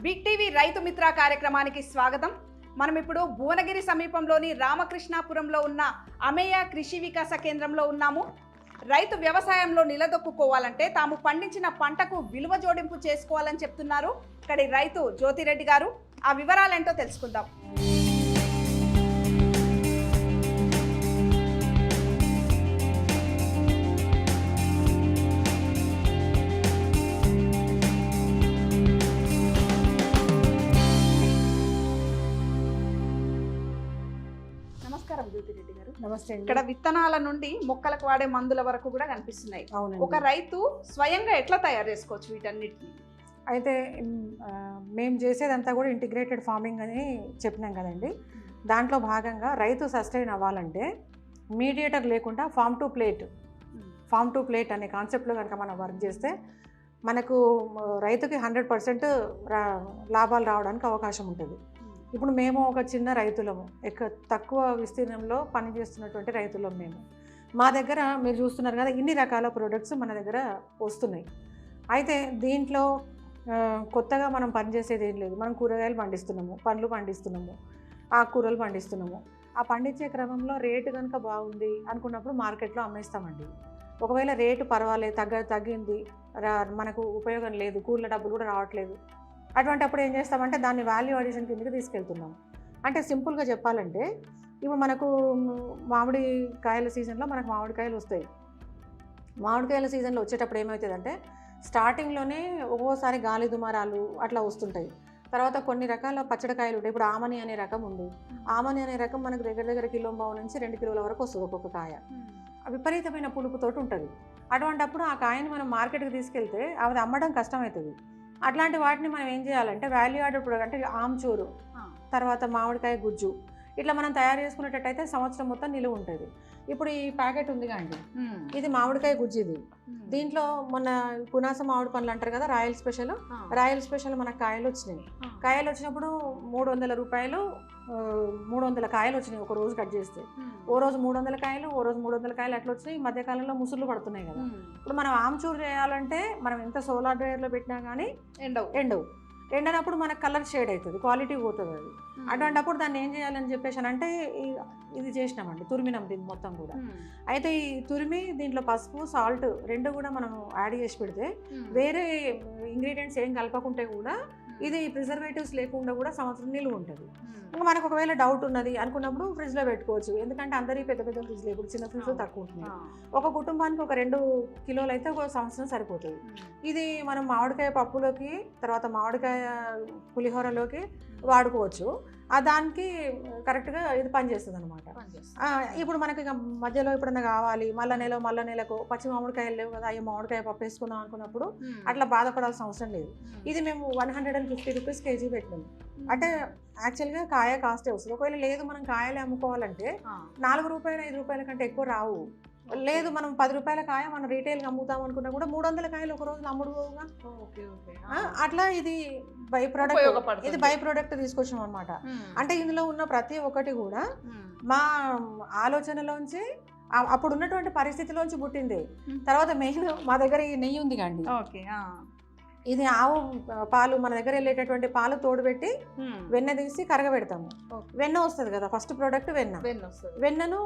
Big TV Rythu Mitra కార్యక్రమానికి స్వాగతం. మనం ఇప్పుడు భువనగిరి సమీపంలోని రామకృష్ణాపురంలో ఉన్న అమేయ కృషి వికాస కేంద్రంలో ఉన్నాము. రైతు వ్యవసాయంలో నిలదొక్కుకోవాలంటే తాము పండించిన పంటకు విలువ జోడింపు చేసుకోవాలని చెప్తున్నారు ఇక్కడి రైతు జ్యోతిరెడ్డి గారు. ఆ వివరాలేంటో తెలుసుకుందాం. నమస్కారం జ్యోతిరెడ్డి గారు. నమస్తే. ఇక్కడ విత్తనాల నుండి మొక్కలకు వాడే మందుల వరకు కూడా కనిపిస్తున్నాయి. ఒక రైతు స్వయంగా ఎట్లా తయారు చేసుకోవచ్చు వీటన్నిటిని? అయితే మేము చేసేదంతా కూడా ఇంటిగ్రేటెడ్ ఫార్మింగ్ అని చెప్పినాం కదండి. దాంట్లో భాగంగా రైతు సస్టైన్ అవ్వాలంటే మీడియేటర్ లేకుండా ఫామ్ టు ప్లేట్ అనే కాన్సెప్ట్లో కనుక మనం వర్క్ చేస్తే మనకు రైతుకి 100% లాభాలు రావడానికి అవకాశం ఉంటుంది. ఇప్పుడు మేము ఒక చిన్న రైతులము, తక్కువ విస్తీర్ణంలో పనిచేస్తున్నటువంటి రైతులం మేము. మా దగ్గర మీరు చూస్తున్నారు కదా, ఇన్ని రకాల ప్రోడక్ట్స్ మన దగ్గర వస్తున్నాయి. అయితే దీంట్లో కొత్తగా మనం పనిచేసేది ఏం లేదు. మనం కూరగాయలు పండిస్తున్నాము, పండ్లు పండిస్తున్నాము, ఆకుకూరలు పండిస్తున్నాము. ఆ పండించే క్రమంలో రేటు కనుక బాగుంది అనుకున్నప్పుడు మార్కెట్లో అమ్మేస్తామండి. ఒకవేళ రేటు పర్వాలేదు, తగ్గింది, మనకు ఉపయోగం లేదు, కూరల డబ్బులు కూడా రావట్లేదు, అటువంటిప్పుడు ఏం చేస్తామంటే దాన్ని వాల్యూ అడిషన్ కిందకి తీసుకెళ్తున్నాం. అంటే సింపుల్గా చెప్పాలంటే ఇప్పుడు మనకు మామిడి కాయల సీజన్లో మనకు మామిడికాయలు వస్తాయి. మామిడికాయల సీజన్లో వచ్చేటప్పుడు ఏమవుతుందంటే స్టార్టింగ్లోనే ఒక్కోసారి గాలి దుమారాలు అట్లా వస్తుంటాయి. తర్వాత కొన్ని రకాల పచ్చడికాయలు ఉంటాయి. ఇప్పుడు ఆమని అనే రకం ఉంది. ఆమని అనే రకం మనకు దగ్గర కిలోంబావు నుంచి 2 కిలోల వరకు వస్తుంది ఒక్కొక్క కాయ. విపరీతమైన పులుపుతోటి ఉంటుంది. అటువంటప్పుడు ఆ కాయని మనం మార్కెట్కి తీసుకెళ్తే అది అమ్మడం కష్టమవుతుంది. అట్లాంటి వాటిని మనం ఏం చేయాలంటే వాల్యూ యాడెడ్ ప్రొడక్ట్ అంటే ఆమ్చూరు, తర్వాత మామిడికాయ గుజ్జు ఇట్లా మనం తయారు చేసుకునేటట్టయితే సంవత్సరం మొత్తం నిలువ ఉంటుంది. ఇప్పుడు ఈ ప్యాకెట్ ఉంది కాండి, ఇది మామిడికాయ గుజ్జు. ఇది దీంట్లో మొన్న పునాస మామిడి పండ్లు అంటారు కదా, రాయల్ స్పెషల్ మనకు కాయలు వచ్చినాయి. కాయలు వచ్చినప్పుడు 300 రూపాయలు 300 కాయలు వచ్చినాయి ఒక రోజు కట్ చేస్తే. ఓ రోజు 300 కాయలు, ఓ రోజు 300 కాయలు అట్లా వచ్చినాయి. ఈ మధ్యకాలంలో ముసుర్లు పడుతున్నాయి కదా. ఇప్పుడు మనం ఆమ్చూర్ చేయాలంటే మనం ఎంత సోలార్ డ్రైయర్లో పెట్టినా కానీ ఎండనప్పుడు మనకు కలర్ షేడ్ అవుతుంది, క్వాలిటీ పోతుంది అది. అటువంటిప్పుడు దాన్ని ఏం చేయాలని చెప్పేసి అంటే ఇది చేసినామండి, తురిమినాం దీన్ని మొత్తం కూడా. అయితే ఈ తురిమి దీంట్లో పసుపు, సాల్ట్ రెండు కూడా మనం యాడ్ చేసి పెడితే వేరే ఇంగ్రీడియంట్స్ ఏం కలపకుంటే కూడా ఇది ప్రిజర్వేటివ్స్ లేకుండా కూడా సంవత్సరం నిలువ ఉంటుంది. ఇంకా మనకు ఒకవేళ డౌట్ ఉన్నది అనుకున్నప్పుడు ఫ్రిడ్జ్లో పెట్టుకోవచ్చు. ఎందుకంటే అందరికీ పెద్ద ఫ్రిడ్జ్లో, ఇప్పుడు చిన్న ఫ్రిడ్జ్లో తక్కువ ఉంటున్నాయి. ఒక కుటుంబానికి ఒక 2 కిలోలు అయితే ఒక సంవత్సరం సరిపోతుంది. ఇది మనం మామిడికాయ పప్పులోకి, తర్వాత మామిడికాయ పులిహోరలోకి వాడుకోవచ్చు. దానికి కరెక్ట్గా ఇది పనిచేస్తుంది అనమాట. ఇప్పుడు మనకి మధ్యలో ఎప్పుడన్నా కావాలి, మళ్ళా నెలకు పచ్చి మామిడికాయలు లేవు కదా, అయ్యో మామిడికాయ పప్పు వేసుకుందాం అనుకున్నప్పుడు అట్లా బాధపడాల్సిన అవసరం లేదు. ఇది మేము 150 రూపీస్ కేజీ పెట్టినాము. అంటే యాక్చువల్గా కాయ కాస్టే వస్తుంది. ఒకవేళ లేదు మనం కాయలే అమ్ముకోవాలంటే 4 రూపాయలు 5 రూపాయల కంటే ఎక్కువ రావు. లేదు మనం 10 రూపాయల కాయ మనం రీటైల్గా అమ్ముతాం అనుకున్నా కూడా 300 కాయలు ఒక రోజు అమ్ముడుగా. అట్లా ఇది బై ప్రోడక్ట్ తీసుకొచ్చాం అనమాట. అంటే ఇందులో ఉన్న ప్రతి ఒక్కటి కూడా మా ఆలోచనలోంచి, అప్పుడు ఉన్నటువంటి పరిస్థితిలోంచి పుట్టింది. తర్వాత మెయిన్ మా దగ్గర ఈ నెయ్యి ఉంది కండి. ఇది ఆవు పాలు, మన దగ్గర వెళ్ళేటటువంటి పాలు తోడుపెట్టి వెన్న తీసి కరగబెడతాము. వెన్న వస్తుంది కదా, ఫస్ట్ ప్రోడక్ట్ వెన్నను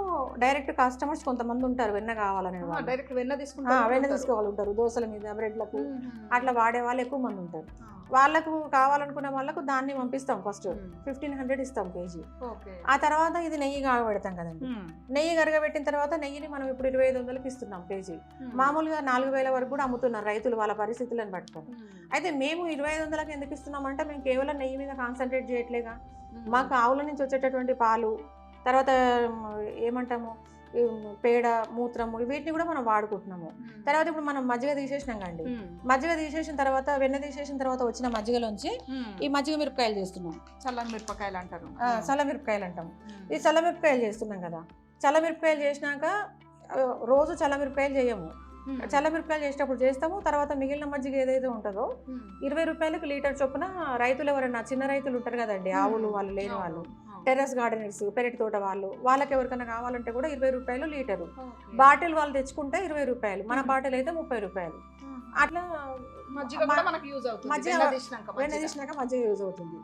డైరెక్ట్ కస్టమర్స్ కొంతమంది ఉంటారు, వెన్న కావాలనే వెన్న తీసుకోవాలి ఉంటారు. దోశల మీద, బ్రెడ్లకు అట్లా వాడే వాళ్ళు ఎక్కువ మంది ఉంటారు. వాళ్ళకు కావాలనుకునే వాళ్ళకు దాన్ని పంపిస్తాం. ఫస్ట్ 1500 ఇస్తాం కేజీ. ఆ తర్వాత ఇది నెయ్యి కరగబెడతాం కదండి. నెయ్యి కరగబెట్టిన తర్వాత నెయ్యిని మనం ఇప్పుడు 2500కి ఇస్తున్నాం కేజీ. మామూలుగా 4000 వరకు కూడా అమ్ముతున్నారు రైతులు వాళ్ళ పరిస్థితులను పట్టుకొని. అయితే మేము 2500కి ఎందుకు ఇస్తున్నామంటే మేము కేవలం నెయ్యి మీద కాన్సన్ట్రేట్ చేయట్లేగా. మాకు ఆవుల నుంచి వచ్చేటటువంటి పాలు, తర్వాత ఏమంటాము పేడ, మూత్రము, వీటిని కూడా మనం వాడుకుంటున్నాము. తర్వాత ఇప్పుడు మనం మజ్జిగ తీసేసినాం కండి. మజ్జిగ తీసేసిన తర్వాత, వెన్న తీసేసిన తర్వాత వచ్చిన మజ్జిగలోంచి ఈ మజ్జిగ మిరపకాయలు చేస్తున్నాం. చల్లమిరపకాయలు అంటారు. చల్లమిరపకాయలు అంటాము. ఈ చల్లమిరపకాయలు చేస్తున్నాం కదా. చల్లమిరపకాయలు చేసినాక రోజు చల్లమిరపకాయలు చేయము. చల్లమిరపకాయలు చేసేటప్పుడు చేస్తాము. తర్వాత మిగిలిన మజ్జిగ ఏదైతే ఉంటుందో 20 రూపాయలకు లీటర్ చొప్పున రైతులు ఎవరైనా చిన్న రైతులు ఉంటారు కదండి, ఆవులు వాళ్ళు లేని వాళ్ళు, టెర్రస్ గార్డెనర్స్, పెరటి తోట వాళ్ళకి ఎవరికైనా కావాలంటే కూడా 20 రూపాయలు లీటరు. బాటిల్ వాళ్ళు తెచ్చుకుంటే 20 రూపాయలు, మన బాటిల్ అయితే 30 రూపాయలు. అట్లా మజ్జిగ కూడా మనకు యూజ్ అవుతుంది. మజ్జిగ వెన్న తీసినాక వెన్న మజ్జిగ. తీసినాక మజ్జిగ యూజ్ అవుతుంది.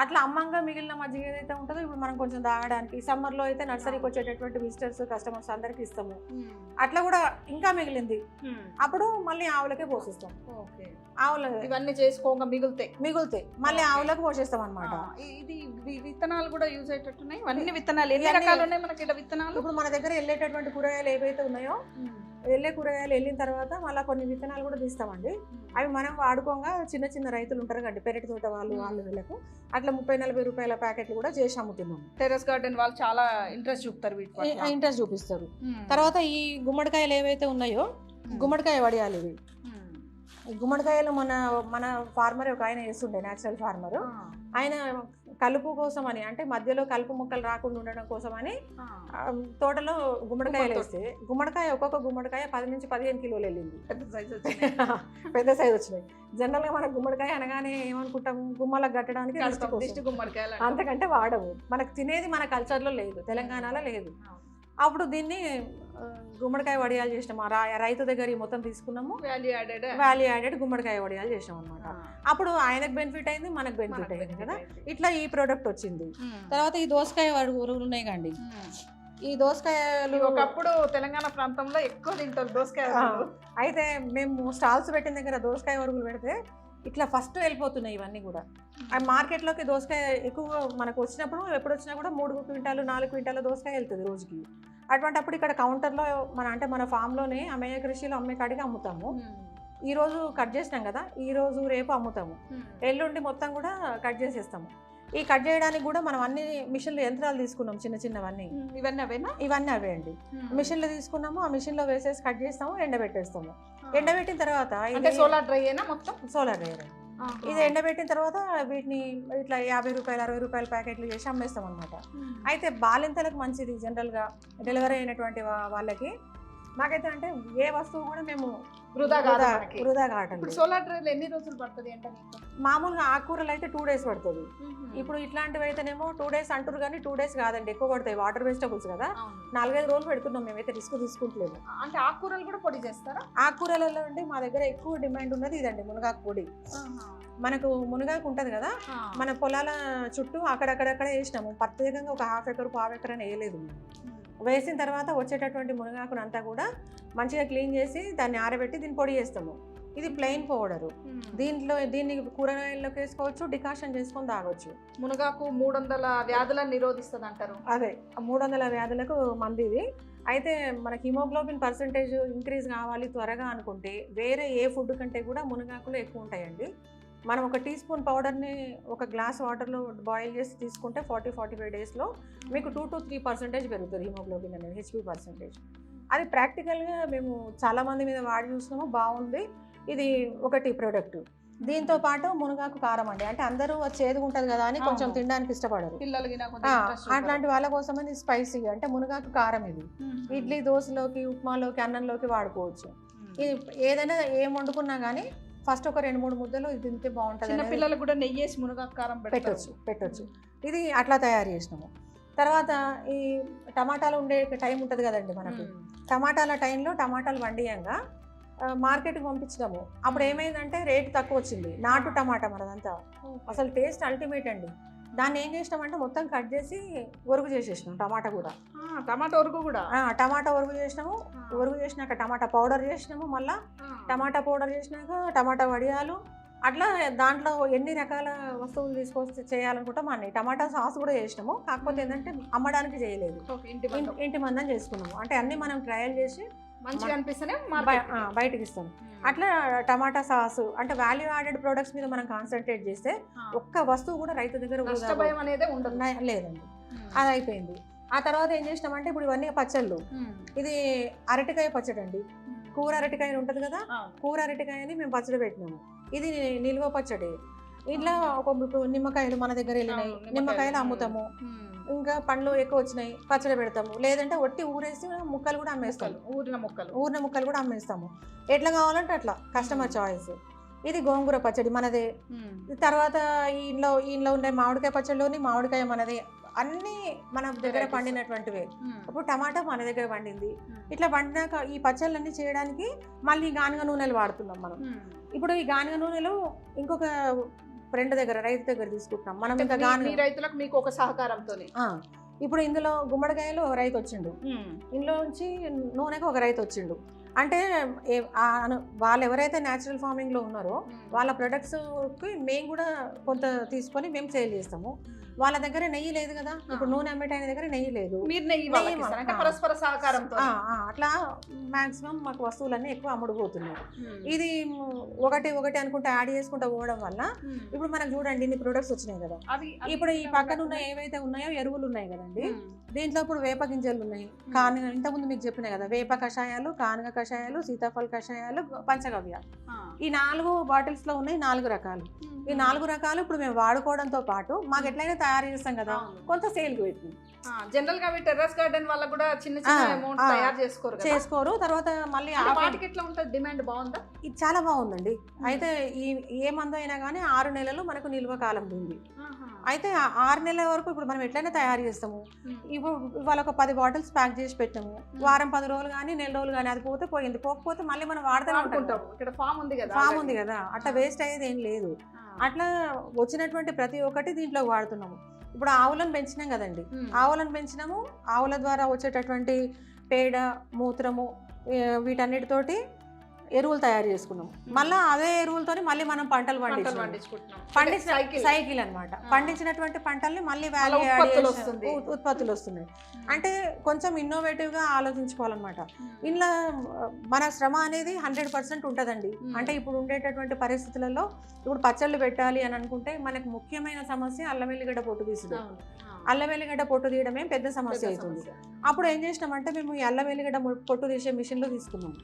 అట్లా అమ్మంగా మిగిలిన మజ్జిగ ఏదైతే ఉంటుందో ఇప్పుడు మనం కొంచెం తాగడానికి సమ్మర్లో అయితే నర్సరీకి వచ్చేటటువంటి విజిటర్స్ కస్టమర్స్ అందరికి ఇస్తాము. అట్లా కూడా ఇంకా మిగిలింది అప్పుడు మళ్ళీ ఆవులకే పోషిస్తాం. ఓకే. ఆవులు ఇవన్నీ చేసుకోగా మిగులుతాయి మళ్ళీ ఆవులకు పోషిస్తాం అనమాట. ఇది విత్తనాలు కూడా యూజ్ అయ్యేటట్టున్నాయి. అన్ని విత్తనాలు ఎన్ని రకాలు ఉన్నాయి మనకి ఇక్కడ విత్తనాలు? ఇప్పుడు మన దగ్గర వెళ్ళేటటువంటి కూరగాయలు ఏవైతే ఉన్నాయో వెళ్ళే కూరగాయలు వెళ్ళిన తర్వాత మళ్ళీ కొన్ని విత్తనాలు కూడా తీస్తామండి. అవి మనం వాడుకోగా చిన్న చిన్న రైతులు ఉంటారు కండి పెరటి తోట వాళ్ళు వీళ్ళకు అట్లా 30-40 రూపాయల ప్యాకెట్లు కూడా చేసి అమ్ముతున్నాం. టెర్రస్ గార్డెన్ వాళ్ళు చాలా ఇంట్రెస్ట్ చూపుతారు వీటి ఇంట్రెస్ట్ చూపిస్తారు. తర్వాత ఈ గుమ్మడికాయలు ఏవైతే ఉన్నాయో గుమ్మడికాయ వడియాలి ఇవి. గుమ్మడికాయలు మన ఫార్మర్ ఒక ఆయన వేస్తుండే న్యాచురల్ ఫార్మర్. ఆయన కలుపు కోసం అని అంటే మధ్యలో కలుపు మొక్కలు రాకుండా ఉండడం కోసం అని తోటలో గుమ్మడికాయలు వేస్తే ఒక్కొక్క గుమ్మడికాయ 10-15 కిలోలు వెళ్ళింది. పెద్ద సైజ్ వచ్చినాయి. జనరల్ గా మన గుమ్మడికాయ అనగానే ఏమనుకుంటాము గుమ్మలకు కట్టడానికి గుమ్మడికాయలు, అంతకంటే వాడము. మనకు తినేది మన కల్చర్లో లేదు, తెలంగాణలో లేదు. అప్పుడు దీన్ని గుమ్మడికాయ వడియాలు చేసినాము. రైతు దగ్గర మొత్తం తీసుకున్నాము. వాల్యూ యాడెడ్ గుమ్మడికాయ వడియాలు చేసాం అనమాట. అప్పుడు ఆయనకు బెనిఫిట్ అయింది, మనకు బెనిఫిట్ అయింది కదా. ఇట్లా ఈ ప్రోడక్ట్ వచ్చింది. తర్వాత ఈ దోసకాయ వరుగులు ఉన్నాయి కండి. ఈ దోసకాయలు ఒకప్పుడు తెలంగాణ ప్రాంతంలో ఎక్కువ తింటారు దోసకాయ. అయితే మేము స్టాల్స్ పెట్టిన దగ్గర దోసకాయ వరుగులు పెడితే ఇట్లా ఫస్ట్ వెళ్ళిపోతున్నాయి ఇవన్నీ కూడా. మార్కెట్లోకి దోసకాయ ఎక్కువ మనకు వచ్చినప్పుడు ఎప్పుడు వచ్చినా కూడా 3 క్వింటాలు 4 క్వింటాల దోసకాయ వెళ్తుంది రోజుకి. అటువంటిప్పుడు ఇక్కడ కౌంటర్లో మన ఫామ్లోనే అమ్మయ్య కృషిలో అమ్మే కాడికి అమ్ముతాము. ఈ రోజు కట్ చేసినాం కదా, ఈ రోజు రేపు అమ్ముతాము. ఎల్లుండి మొత్తం కూడా కట్ చేసేస్తాము. ఈ కట్ చేయడానికి కూడా మనం అన్ని మిషన్లు యంత్రాలు తీసుకున్నాం, చిన్నవన్నీ. ఇవన్నీ అవే అండి. మిషన్లు తీసుకున్నాము, ఆ మిషన్లో వేసేసి కట్ చేస్తాము, ఎండబెట్టేస్తాము. ఎండబెట్టిన తర్వాత సోలార్ డ్రై అయినా మొత్తం సోలార్ డ్రైయర్. ఇది ఎండబెట్టిన తర్వాత వీటిని ఇట్లా 50 రూపాయలు 60 రూపాయల ప్యాకెట్లు చేసి అమ్మేస్తాం అనమాట. అయితే బాలింతలకు మంచిది. జనరల్గా డెలివరీ అయినటువంటి వాళ్ళకి మాకైతే అంటే ఏ వస్తువు కూడా మేము వృధా కావటం. సోలార్ డ్రైలో ఎన్ని రోజులు పడుతుంది అంటే మామూలుగా ఆకుకూరలు అయితే 2 days పడుతుంది. ఇప్పుడు ఇట్లాంటివి అయితేనేమో 2 days అంటారు కానీ 2 days కాదండి, ఎక్కువ పడతాయి. వాటర్ వెజిటబుల్స్ కదా, 4-5 రోజులు పెడుతున్నాం. మేమైతే రిస్క్ తీసుకుంటలేము. అంటే ఆకుకూరలు కూడా పొడి చేస్తారా? ఆకుకూరలలో అంటే మా దగ్గర ఎక్కువ డిమాండ్ ఉన్నది ఇదండి, మునగాకు పొడి. మనకు మునగాకు ఉంటుంది కదా, మన పొలాల చుట్టూ అక్కడక్కడక్కడ వేసినాము. ప్రత్యేకంగా ఒక 1/2 acre 1/4 acre అని వేయలేదు. వేసిన తర్వాత వచ్చేటటువంటి మునగాకును అంతా కూడా మంచిగా క్లీన్ చేసి దాన్ని ఆరబెట్టి దీన్ని పొడి చేస్తాము. ఇది ప్లెయిన్ పౌడరు. దీన్ని కూరగాయల్లోకి వేసుకోవచ్చు, డికాషన్ చేసుకొని తాగొచ్చు. మునగాకు 300 వ్యాధులను నిరోధిస్తుంది అంటారు. అదే 300 వ్యాధులకు మంది ఇది. అయితే మనకి హిమోగ్లోబిన్ పర్సంటేజ్ ఇంక్రీజ్ కావాలి త్వరగా అనుకుంటే వేరే ఏ ఫుడ్ కంటే కూడా మునగాకులు ఎక్కువ ఉంటాయండి. మనం ఒక టీ స్పూన్ పౌడర్ని ఒక గ్లాస్ వాటర్లో బాయిల్ చేసి తీసుకుంటే 40-45 డేస్లో మీకు 2 to 3% పెరుగుతుంది హిమోగ్లోబిన్ అనేది, హెచ్బి పర్సంటేజ్. అది ప్రాక్టికల్గా మేము చాలామంది మీద వాడి చూసినాము, బాగుంది. ఇది ఒకటి ప్రోడక్ట్. దీంతో పాటు మునగాకు కారం అండి. అంటే అందరూ చేదుగా ఉంటుంది కదా అని కొంచెం తినడానికి ఇష్టపడరు. అట్లాంటి వాళ్ళ కోసమని స్పైసీ అంటే మునగాకు కారం. ఇది ఇడ్లీ, దోశలోకి, ఉప్మాలోకి, అన్నంలోకి వాడుకోవచ్చు. ఇది ఏదైనా ఏం వండుకున్నా కానీ ఫస్ట్ ఒక 2-3 ముద్దలు ఇది తింటే బాగుంటుంది. చిన్న పిల్లలకు కూడా నెయ్యి వేసి మునగాకు కారం పెట్టొచ్చు. ఇది అట్లా తయారు చేసినాము. తర్వాత ఈ టమాటాలు ఉండే టైం ఉంటుంది కదండి మనకు. టమాటాల టైంలో టమాటాలు వండియంగా మార్కెట్కి పంపించినాము. అప్పుడు ఏమైందంటే రేటు తక్కువ వచ్చింది. నాటు టమాటా మనదంతా అసలు టేస్ట్ అల్టిమేట్ అండి. దాన్ని ఏం చేసినామంటే మొత్తం కట్ చేసి ఒరుగు చేసేసినాం. టమాటా ఒరుగు చేసినాము. ఒరుగు చేసినాక టమాటా పౌడర్ చేసినాము. మళ్ళీ టమాటా పౌడర్ చేసినాక టమాటా వడియాలు, అట్లా దాంట్లో ఎన్ని రకాల వస్తువులు తీసుకొచ్చి చేయాలనుకుంటాం అన్ని. టమాటా సాస్ కూడా చేసినాము. కాకపోతే ఏంటంటే అమ్మడానికి చేయలేదు, ఇంటి మందం చేసుకున్నాము. అంటే అన్ని మనం ట్రయల్ చేసి మంచిగా అనిపిస్తేనే బయటకి ఇస్తాం. అట్లా టమాటా సాస్ అంటే వాల్యూ యాడెడ్ ప్రొడక్ట్స్ మీద మనం కాన్సన్ట్రేట్ చేస్తే ఒక్క వస్తువు కూడా రైతు దగ్గర లేదండి. అది అయిపోయింది. ఆ తర్వాత ఏం చేసినామంటే ఇప్పుడు ఇవన్నీ పచ్చళ్ళు. ఇది అరటికాయ పచ్చడి అండి. కూర అరటికాయ ఉంటుంది కదా, కూర అరటికాయని మేము పచ్చడి పెట్టినాము. ఇది నిల్వ పచ్చడి. ఇట్లా ఒక నిమ్మకాయలు మన దగ్గర వెళ్ళినాయి, నిమ్మకాయలు అమ్ముతాము. ఇంకా పండ్లు ఎక్కువ వచ్చినాయి, పచ్చడి పెడతాము. లేదంటే ఒట్టి ఊరేసి ముక్కలు కూడా అమ్మేస్తాము. ఊరిన ముక్కలు కూడా అమ్మేస్తాము. ఎట్లా కావాలంటే అట్లా, కస్టమర్ చాయిస్. ఇది గోంగూర పచ్చడి మనదే. తర్వాత ఇంట్లో ఉండే మామిడికాయ పచ్చడిలోని మామిడికాయ మనదే. అన్నీ మన దగ్గర Varieties. పండినటువంటివే. ఇప్పుడు టమాటా మన దగ్గర పండింది. ఇట్లా పండినాక ఈ పచ్చళ్ళన్నీ చేయడానికి మళ్ళీ గానుగ నూనెలు వాడుతున్నాం మనం. ఇప్పుడు ఈ గానుగ నూనెలు ఇంకొక ఫ్రెండ్ దగ్గర, రైతు దగ్గర తీసుకుంటున్నాం మనం. ఇంకా గానుగ రైతులకు మీకు ఒక సహకారంతో ఇప్పుడు ఇందులో గుమ్మడికాయలు ఒక రైతు వచ్చిండు, ఇందులో నుంచి నూనెకు ఒక రైతు వచ్చిండు. అంటే వాళ్ళు ఎవరైతే న్యాచురల్ ఫార్మింగ్లో ఉన్నారో వాళ్ళ ప్రొడక్ట్స్కి మేము కూడా కొంత తీసుకొని మేము సేల్ చేస్తాము. వాళ్ళ దగ్గర నెయ్యి లేదు కదా, ఇప్పుడు నూనె అమ్మేటాయన దగ్గర నెయ్యి లేదు, మీరు నెయ్యి అంటే పరస్పర సహకారంతో అట్లా మాక్సిమం మాకు వస్తువులన్నీ ఎక్కువ అమ్ముడుపోతున్నాయి. ఇది ఒకటి అనుకుంటే యాడ్ చేసుకుంటూ పోవడం వల్ల ఇప్పుడు మనకు చూడండి ఇన్ని ప్రొడక్ట్స్ వచ్చినాయి కదా. ఇప్పుడు ఈ పక్కన ఉన్న ఏవైతే ఉన్నాయో ఎరువులు ఉన్నాయి కదండి, దీంట్లో ఇప్పుడు వేప గింజలు ఉన్నాయి, కానుగ, ఇంతకుముందు మీకు చెప్పినాయి కదా, వేప కషాయాలు, కానుగ కషాయాలు, సీతాఫల కషాయాలు, పంచగవ్య, ఈ 4 బాటిల్స్ లో ఉన్నాయి 4 రకాలు. ఈ 4 రకాలు ఇప్పుడు మేము వాడుకోవడంతో పాటు మాకు ఎట్లయినా తయారు చేస్తాం కదా, కొంత సేల్కి పెట్టింది. జనరల్ గా టెర్రస్ గార్డెన్ వల్ల కూడా చిన్న చిన్న అమౌంట్ తయారు చేసుకోరు. తర్వాత మళ్ళీ వాటికి ఎట్లా ఉంటుంది, డిమాండ్ బాగుందా? ఇది చాలా బాగుందండి. అయితే ఏ మందు అయినా కానీ 6 నెలలు మనకు నిల్వ కాలం ఉంది. అయితే 6 నెలల వరకు ఇప్పుడు మనం ఎట్లయినా తయారు చేస్తాము. ఇప్పుడు ఇవాళ ఒక 10 బాటిల్స్ ప్యాక్ చేసి పెట్టాము, వారం 10 రోజులు కానీ నెల రోజులు కానీ అది పోతే పోయింది, పోకపోతే మళ్ళీ మనం వాడుతూనే ఉంటాం. ఇక్కడ ఫామ్ ఉంది కదా, అట్లా వేస్ట్ అయ్యేది ఏం లేదు. అట్లా వచ్చినటువంటి ప్రతి ఒక్కటి దీంట్లో వాడుతున్నాము. ఇప్పుడు ఆవులను పెంచినాం కదండి, ఆవులను పెంచినాము, ఆవుల ద్వారా వచ్చేటటువంటి పేడ, మూత్రము, వీటన్నిటితోటి ఎరువులు తయారు చేసుకున్నాము. మళ్ళీ అదే ఎరువులతోని మళ్ళీ మనం పంటలు సైకిల్ అనమాట. పండించినటువంటి పంటల్ని మళ్ళీ వాల్యూ ఉత్పత్తులు వస్తున్నాయి. అంటే కొంచెం ఇన్నోవేటివ్గా ఆలోచించుకోవాలన్నమాట. ఇంట్లో మన శ్రమ అనేది 100% ఉంటుందండి. అంటే ఇప్పుడు ఉండేటటువంటి పరిస్థితులలో ఇప్పుడు పచ్చళ్ళు పెట్టాలి అని అనుకుంటే మనకు ముఖ్యమైన సమస్య అల్లం వెల్లిగడ్డ పొట్టు తీసుడు. అల్లం వెల్లిగడ్డ పొట్టు తీయడమే పెద్ద సమస్య అవుతుంది. అప్పుడు ఏం చేసినామంటే మేము ఈ అల్లం వెల్లిగడ్డ పొట్టు తీసే మిషన్లో తీసుకున్నాము.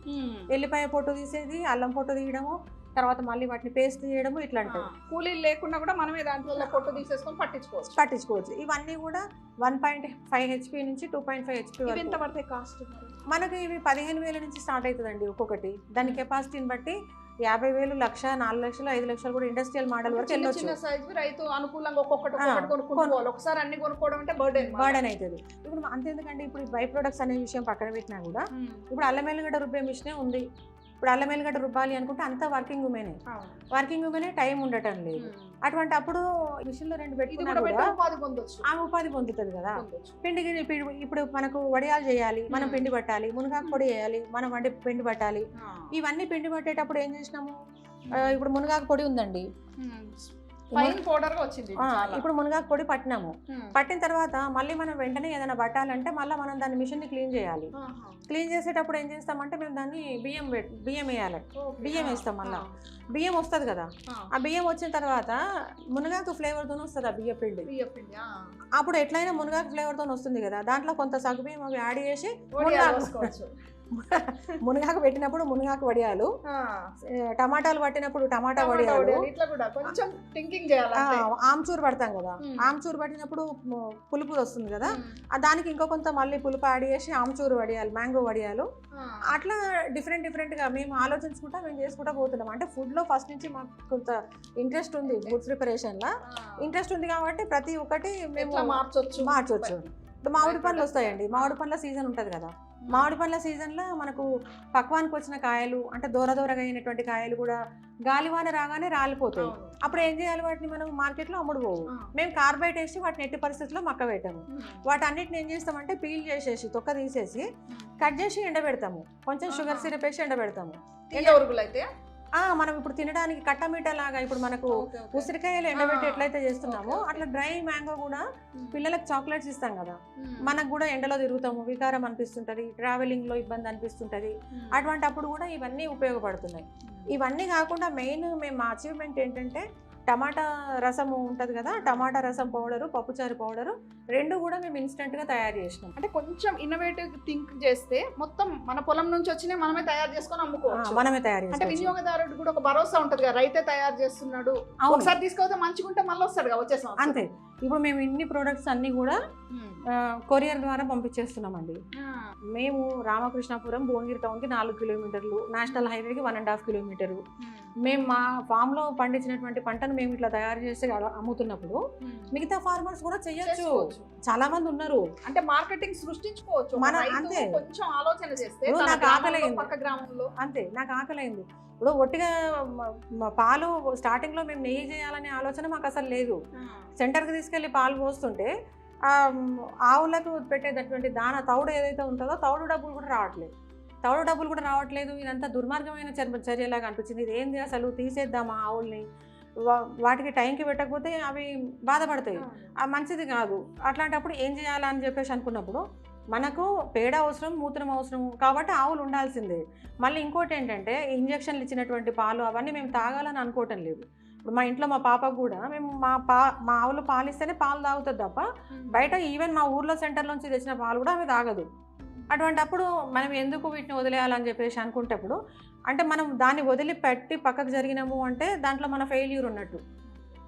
ఎల్లిపాయ పొట్టు తీసేది, అల్లం పొట్టు తీయడము, తర్వాత మళ్ళీ వాటిని పేస్ట్ చేయడము, ఇట్లా అంటారు. కూలీలు లేకుండా కూడా మనమే దాంట్లో పొట్టు తీసేసుకొని పట్టించుకోవచ్చు. ఇవన్నీ కూడా 1.5 HP నుంచి 2.5 HP వరకు. ఎంత పడతాయి కాస్ట్? మనకి ఇవి 15,000 నుంచి స్టార్ట్ అవుతుందండి ఒక్కొక్కటి. దాని కెపాసిటీని బట్టి 50,000, 1,00,000, 4,00,000, 5,00,000 కూడా ఇండస్ట్రియల్ మోడల్ వరకు వెళ్ళొచ్చు. రైతు అనుకూలంగా ఒక్కొక్కటి ఒకసారి అన్ని కొనుక్కోవడం అంటే బర్డెన్ అవుతుంది. ఇప్పుడు అంతేందుకంటే ఇప్పుడు బై ప్రొడక్ట్స్ అనే విషయం పక్కన పెట్టినా కూడా ఇప్పుడు అల్లం వెల్లిగడ్డ రుబ్బే మిషనే ఉంది. ఇప్పుడు అల్లం వెల్లిగడ్డ రుబ్బాలి అనుకుంటే అంతా వర్కింగ్ ఉమెనే టైం ఉండటం లేదు. అటువంటి అప్పుడు మిషన్లో 2 పెట్టుకున్నా కూడా ఆమె ఉపాధి పొందుతుంది కదా. ఇప్పుడు మనకు వడియాలు చేయాలి, మనం పిండి పట్టాలి, మునగాకు పొడి వేయాలి, మనం పిండి పట్టాలి. ఇవన్నీ పిండి పట్టేటప్పుడు ఏం చేసినాము, ఇప్పుడు మునగాకు పొడి ఉందండి, ఇప్పుడు మునగాకు పొడి పట్టినాము. పట్టిన తర్వాత మళ్ళీ మనం వెంటనే ఏదైనా పట్టాలంటే మళ్ళీ మనం దాన్ని మిషన్ ని క్లీన్ చేయాలి. క్లీన్ చేసేటప్పుడు ఏం చేస్తామంటే మేము దాన్ని బియ్యం వేయాలి. బియ్యం వేస్తాం, మళ్ళీ బియ్యం వస్తుంది కదా. ఆ బియ్యం వచ్చిన తర్వాత మునగాకు ఫ్లేవర్ తోనే వస్తుంది ఆ బియ్య పిండి. అప్పుడు ఎట్లయినా మునగాకు ఫ్లేవర్ తోనే వస్తుంది కదా, దాంట్లో కొంత సగ్గుబియ్యం అవి యాడ్ చేసి మునగాకు పెట్టినప్పుడు మునగాకు వడియాలు, టమాటాలు పట్టినప్పుడు టమాటా వడియాలు, ఆమ్చూరు పడతాం కదా, ఆమ్చూరు పట్టినప్పుడు పులుపు వస్తుంది కదా, దానికి ఇంకో కొంత మళ్ళీ పులుపు యాడ్ చేసి ఆమ్చూరు వడియాలు, మ్యాంగో వడియాలు, అట్లా డిఫరెంట్ గా మేము ఆలోచించుకుంటా మేము చేసుకుంటా పోతున్నాం. అంటే ఫుడ్ లో ఫస్ట్ నుంచి మాకు కొంత ఇంట్రెస్ట్ ఉంది, ఫుడ్ ప్రిపరేషన్ లా ఇంట్రెస్ట్ ఉంది కాబట్టి ప్రతి ఒక్కటి మేము మార్చొచ్చు. మామిడి పండ్లు వస్తాయండి, మామిడి పండ్ల సీజన్ ఉంటుంది కదా, మామిడి పండ్ల సీజన్లో మనకు పక్వానికి వచ్చిన కాయలు అంటే దూరగా అయినటువంటి కాయలు కూడా గాలివాన రాగానే రాలిపోతాయి. అప్పుడు ఏం చేయాలి, వాటిని మనం మార్కెట్లో అమ్ముడుపోవు. మేము కార్బైట్ వేసి వాటిని ఎట్టి పరిస్థితుల్లో మక్క పెట్టాము. వాటన్నిటిని ఏం చేస్తామంటే పీల్ చేసేసి తొక్క తీసేసి కట్ చేసి ఎండబెడతాము, కొంచెం షుగర్ సిరప్ వేసి ఎండబెడతాము. అయితే మనం ఇప్పుడు తినడానికి కట్టమీట లాగా ఇప్పుడు మనకు ఉసిరికాయలు ఎండబెట్టి ఎట్లయితే చేస్తున్నామో అట్లా డ్రై మ్యాంగో కూడా పిల్లలకు చాక్లెట్స్ ఇస్తాం కదా, మనకు కూడా ఎండలో తిరుగుతాము, వికారం అనిపిస్తుంటది, ట్రావెలింగ్ లో ఇబ్బంది అనిపిస్తుంటది. అటువంటి అప్పుడు కూడా ఇవన్నీ ఉపయోగపడుతున్నాయి. ఇవన్నీ కాకుండా మెయిన్ మా అచీవ్మెంట్ ఏంటంటే టమాటా రసం ఉంటుంది కదా, టమాటా రసం పౌడరు, పప్పుచారు పౌడరు 2 కూడా మేము ఇన్స్టెంట్ గా తయారు చేసినాం. అంటే కొంచెం ఇన్నోవేటివ్ థింక్ చేస్తే మొత్తం మన పొలం నుంచి వచ్చినా మనమే తయారు చేసుకొని అమ్ముకోవచ్చు. మనమే తయారు అంటే వినియోగదారుడు కూడా ఒక భరోసా ఉంటది కదా, రైతే తయారు చేస్తున్నాడు, ఒకసారి తీసుకోతే మంచిగా ఉంటే మళ్ళీ వస్తాడు కదా వచ్చే సంవత్సరం. అంతే. ఇప్పుడు మేము ఇన్ని ప్రొడక్ట్స్ అన్ని కూడా కొరియర్ ద్వారా పంపించేస్తున్నామండి. మేము రామకృష్ణాపురం భువనగిరి టౌన్కి 4 కిలోమీటర్లు, నేషనల్ హైవేకి 1.5 కిలోమీటరు. మేము మా ఫామ్లో పండించినటువంటి పంటను మేము ఇట్లా తయారు చేసి అమ్ముతున్నప్పుడు మిగతా ఫార్మర్స్ కూడా చెయ్యొచ్చు. చాలా మంది ఉన్నారు. అంటే మార్కెటింగ్ సృష్టించుకోవచ్చు మన రైతు అంతే. కొంచెం ఆలోచన చేస్తే ఇప్పుడు తన నాకు గ్రామంలో, ఆకలైంది. పక్క గ్రామంలో. అంతే, నాకు ఆకలైంది. ఇప్పుడు ఒట్టిగా పాలు స్టార్టింగ్లో మేము నెయ్యి చేయాలనే ఆలోచన మాకు అసలు లేదు. సెంటర్కి తీసుకెళ్ళి పాలు పోస్తుంటే ఆవులకు పెట్టేటటువంటి తౌడు ఏదైతే ఉంటుందో తౌడు డబ్బులు కూడా రావట్లేదు. ఇదంతా దుర్మార్గమైన చర్యలాగా అనిపించింది. ఇది ఏంది అసలు, తీసేద్దామా ఆవుల్ని, వాటికి టైంకి పెట్టకపోతే అవి బాధపడతాయి, మంచిది కాదు. అట్లాంటప్పుడు ఏం చేయాలని చెప్పేసి అనుకున్నప్పుడు మనకు పేడ అవసరం, మూత్రం అవసరం కాబట్టి ఆవులు ఉండాల్సిందే. మళ్ళీ ఇంకోటి ఏంటంటే ఇంజక్షన్లు ఇచ్చినటువంటి పాలు అవన్నీ మేము తాగాలని అనుకోవటం లేదు. ఇప్పుడు మా ఇంట్లో మా పాపకు కూడా మేము మా ఆవులు పాలు ఇస్తేనే పాలు తాగుతుంది తప్ప బయట ఈవెన్ మా ఊర్లో సెంటర్ నుంచి తెచ్చిన పాలు కూడా ఆమె తాగదు. అటువంటప్పుడు మనం ఎందుకు వీటిని వదిలేయాలని చెప్పేసి అనుకుంటప్పుడు అంటే మనం దాన్ని వదిలిపెట్టి పక్కకు జరిగినాము అంటే దాంట్లో మన ఫెయిల్యూర్ ఉన్నట్టు.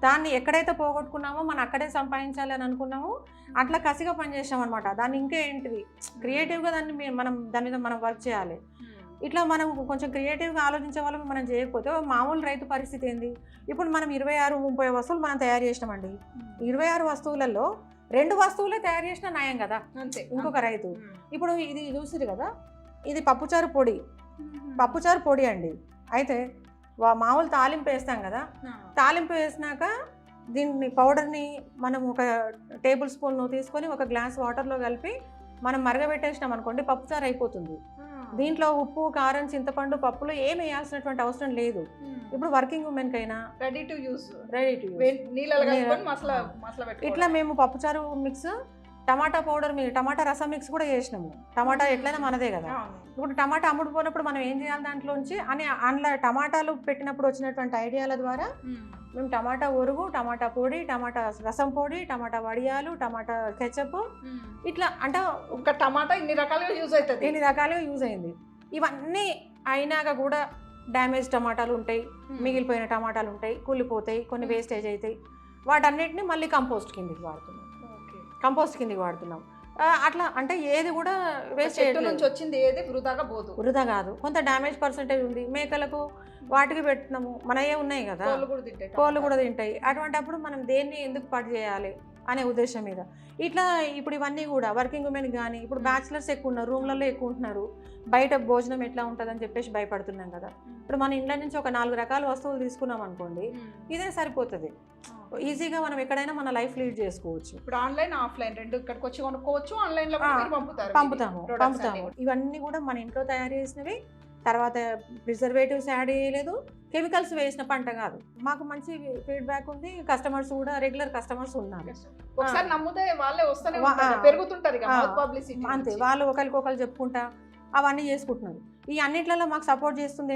దాన్ని ఎక్కడైతే పోగొట్టుకున్నామో మనం అక్కడే సంపాదించాలి అని అనుకున్నామో అట్లా కసిగా పనిచేసాం అనమాట. దాన్ని ఇంకా ఏంటిది క్రియేటివ్గా దాని మీద మనం వర్క్ చేయాలి. ఇట్లా మనం కొంచెం క్రియేటివ్గా ఆలోచించే వాళ్ళం మనం చేయకపోతే మామూలు రైతు పరిస్థితి ఏంది? ఇప్పుడు మనం 26-30 వస్తువులు మనం తయారు చేసినామండి. 26 వస్తువులలో 2 వస్తువులే తయారు చేసినా న్యాయం కదా అంతే. ఇంకొక రైతు. ఇప్పుడు ఇది చూసిరు కదా, ఇది పప్పుచారు పొడి అండి. అయితే మామూలు తాలింపు వేస్తాం కదా, తాలింపు వేసినాక దీన్ని పౌడర్ని మనం ఒక టేబుల్ స్పూన్ తీసుకొని ఒక గ్లాస్ వాటర్లో కలిపి మనం మరగబెట్టేసినాం అనుకోండి, పప్పుచారు అయిపోతుంది. దీంట్లో ఉప్పు, కారం, చింతపండు, పప్పులు ఏమి వేయాల్సినటువంటి అవసరం లేదు. ఇప్పుడు వర్కింగ్ ఉమెన్ కైనా రెడీ టు యూస్ ఇట్లా మేము పప్పుచారు మిక్స్, టమాటా పౌడర్, టమాటా రసం మిక్స్ కూడా చేసినాము. టమాటా ఎట్లయినా మనదే కదా. ఇప్పుడు టమాటా అమ్ముడుపోయినప్పుడు మనం ఏం చేయాలి దాంట్లోంచి అని అందులో టమాటాలు పెట్టినప్పుడు వచ్చినటువంటి ఐడియాల ద్వారా మేము టమాటా ఒరుగు, టమాటా పొడి, టమాటా రసం పొడి, టమాటా వడియాలు, టమాటా కెచప్, ఇట్లా అంటే ఒక టమాటా ఇన్ని రకాలుగా యూజ్ అయింది. ఇవన్నీ అయినాక కూడా డ్యామేజ్ టమాటాలు ఉంటాయి, మిగిలిపోయిన టమాటాలు ఉంటాయి, కుళ్ళిపోతాయి, కొన్ని వేస్టేజ్ అవుతాయి. వాటన్నిటిని మళ్ళీ కంపోస్ట్ కిందికి వాడుతున్నాం. అట్లా అంటే ఏది కూడా వేస్ట్ నుంచి వచ్చింది ఏది వృధా కాదు. కొంత డ్యామేజ్ పర్సెంటేజ్ ఉంది. మేకలకు వాటికి పెట్టినాము, మనయే ఉన్నాయి కదా, కోళ్ళు కూడా తింటాయి. అటువంటిప్పుడు మనం దేన్ని ఎందుకు పాటు చేయాలి అనే ఉద్దేశం మీద ఇట్లా ఇప్పుడు ఇవన్నీ కూడా వర్కింగ్ ఉమెన్ కానీ ఇప్పుడు బ్యాచిలర్స్ ఎక్కువ ఉన్నారు, రూమ్లలో ఎక్కువ ఉంటున్నారు, బయట భోజనం ఎట్లా ఉంటుందని చెప్పేసి భయపడుతున్నాం కదా. ఇప్పుడు మన ఇంట్లో నుంచి ఒక 4 రకాల వస్తువులు తీసుకున్నాం అనుకోండి, ఇదే సరిపోతుంది. ఈజీగా మనం ఎక్కడైనా మన లైఫ్ లీడ్ చేసుకోవచ్చు. ఇప్పుడు ఆన్లైన్, ఆఫ్లైన్ రెండు ఇక్కడికి వచ్చి కొనుక్కోవచ్చు, ఆన్లైన్లో పంపుతాము. ఇవన్నీ కూడా మన ఇంట్లో తయారు చేసినవి. తర్వాత ప్రిజర్వేటివ్స్ యాడ్ చేయలేదు, కెమికల్స్ వేసిన పంట కాదు. మాకు మంచి ఫీడ్బ్యాక్ ఉంది, కస్టమర్స్ కూడా రెగ్యులర్ కస్టమర్స్ ఉన్నారు. ఒకసారి నమ్మితే వాళ్ళే వస్తూనే పెరుగుతుంటారు అంతే. వాళ్ళు ఒకరికొకరు చెప్పుకుంటా అవన్నీ చేసుకుంటున్నారు. ఈ అన్నిట్లలో మాకు సపోర్ట్ చేస్తుంది